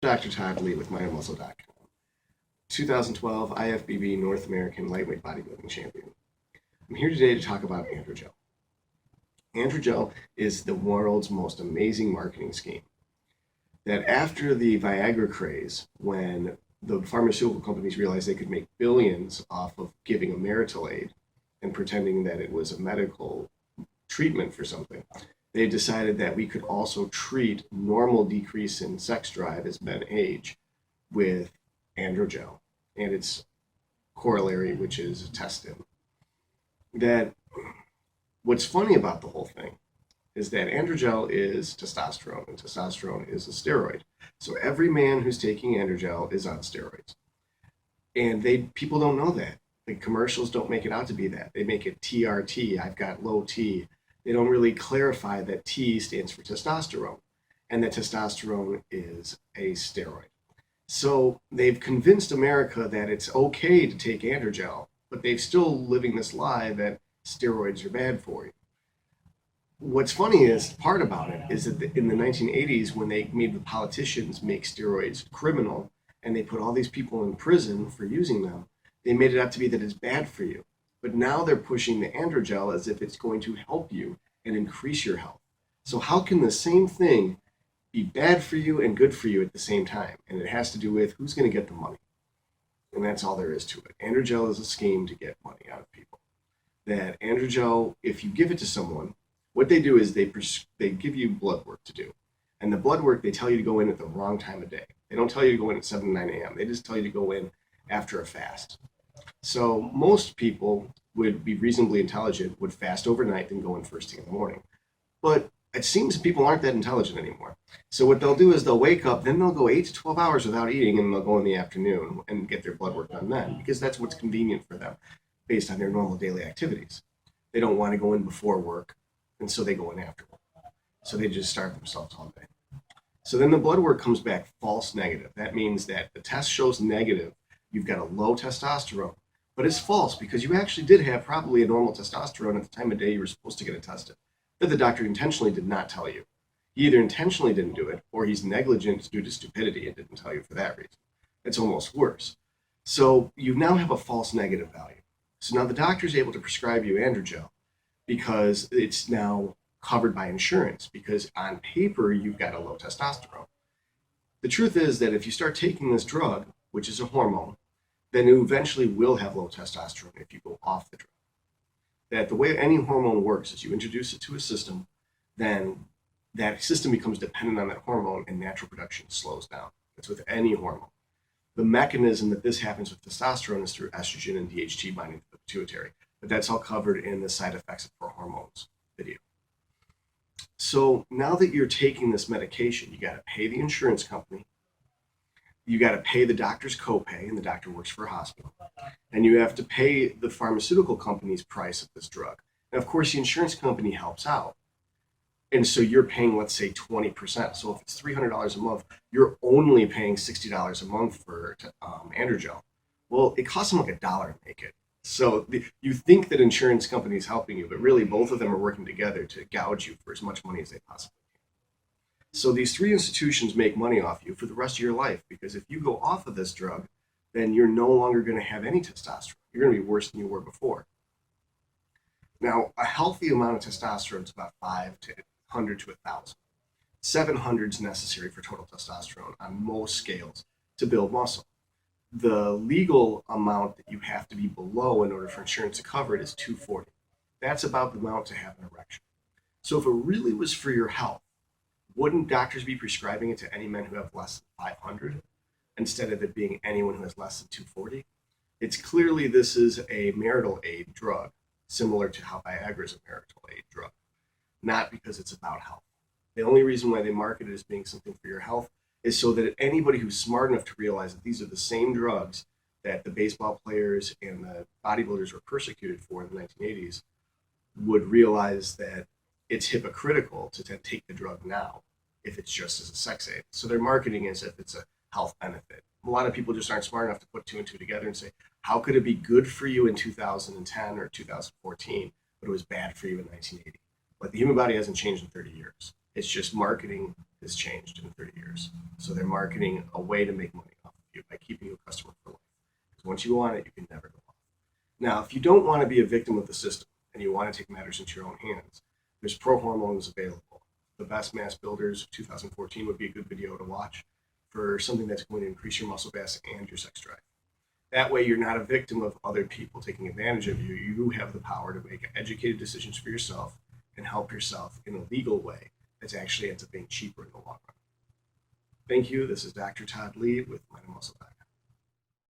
Dr. Todd Lee with MindandMuscle.com. 2012 IFBB North American Lightweight Bodybuilding Champion. I'm here today to talk about Androgel. Androgel is the world's most amazing marketing scheme. That after the Viagra craze, when the pharmaceutical companies realized they could make billions off of giving a marital aid and pretending that it was a medical treatment for something, they decided that we could also treat normal decrease in sex drive as men age with Androgel and its corollary, which is testin. That what's funny about the whole thing is that Androgel is testosterone, and testosterone is a steroid. So every man who's taking Androgel is on steroids. And people don't know that. The commercials don't make it out to be that. They make it TRT, I've got low T. They don't really clarify that T stands for testosterone, and that testosterone is a steroid. So they've convinced America that it's okay to take Androgel, but they're still living this lie that steroids are bad for you. What's funny is, part about it is that in the 1980s, when they made the politicians make steroids criminal, and they put all these people in prison for using them, they made it out to be that it's bad for you. But now they're pushing the Androgel as if it's going to help you and increase your health. So how can the same thing be bad for you and good for you at the same time? And it has to do with who's going to get the money. And that's all there is to it. Androgel is a scheme to get money out of people. That Androgel, if you give it to someone, what they do is they give you blood work to do. And the blood work, they tell you to go in at the wrong time of day. They don't tell you to go in at 7 to 9 a.m. They just tell you to go in after a fast. So most people would be reasonably intelligent, would fast overnight, then go in first thing in the morning. But it seems people aren't that intelligent anymore. So what they'll do is they'll wake up, then they'll go 8 to 12 hours without eating, and they'll go in the afternoon and get their blood work done then, because that's what's convenient for them based on their normal daily activities. They don't want to go in before work, and so they go in after work. So they just starve themselves all day. So then the blood work comes back false negative. That means that the test shows negative. You've got a low testosterone. But it's false, because you actually did have probably a normal testosterone at the time of day you were supposed to get it tested, that the doctor intentionally did not tell you. He either intentionally didn't do it, or he's negligent due to stupidity and didn't tell you for that reason. It's almost worse. So you now have a false negative value. So now the doctor is able to prescribe you Androgel because it's now covered by insurance, because on paper you've got a low testosterone. The truth is that if you start taking this drug, which is a hormone, then you eventually will have low testosterone if you go off the drug. That the way any hormone works is you introduce it to a system, then that system becomes dependent on that hormone and natural production slows down. It's with any hormone. The mechanism that this happens with testosterone is through estrogen and DHT binding to the pituitary, but that's all covered in the side effects of Prohormones video. So now that you're taking this medication, you got to pay the insurance company, you got to pay the doctor's copay, and the doctor works for a hospital. And you have to pay the pharmaceutical company's price of this drug. And of course, the insurance company helps out. And so you're paying, let's say, 20%. So if it's $300 a month, you're only paying $60 a month for Androgel. Well, it costs them like $1 to make it. So you think that insurance company is helping you, but really both of them are working together to gouge you for as much money as they possibly can. So these three institutions make money off you for the rest of your life, because if you go off of this drug, then you're no longer going to have any testosterone. You're going to be worse than you were before. Now, a healthy amount of testosterone is about 500 to 1,000. 700 is necessary for total testosterone on most scales to build muscle. The legal amount that you have to be below in order for insurance to cover it is 240. That's about the amount to have an erection. So if it really was for your health, wouldn't doctors be prescribing it to any men who have less than 500 instead of it being anyone who has less than 240? It's clearly this is a marital aid drug, similar to how Viagra is a marital aid drug, not because it's about health. The only reason why they market it as being something for your health is so that anybody who's smart enough to realize that these are the same drugs that the baseball players and the bodybuilders were persecuted for in the 1980s would realize that it's hypocritical to take the drug now if it's just as a sex aid. So they're marketing as if it's a health benefit. A lot of people just aren't smart enough to put two and two together and say, how could it be good for you in 2010 or 2014, but it was bad for you in 1980? But the human body hasn't changed in 30 years. It's just marketing has changed in 30 years. So they're marketing a way to make money off of you by keeping you a customer for life. Because once you want it, you can never go off. Now, if you don't want to be a victim of the system and you want to take matters into your own hands, there's Prohormones available. The Best Mass Builders of 2014 would be a good video to watch for something that's going to increase your muscle mass and your sex drive. That way, you're not a victim of other people taking advantage of you. You have the power to make educated decisions for yourself and help yourself in a legal way that actually ends up being cheaper in the long run. Thank you. This is Dr. Todd Lee with Mind and Muscle Facts.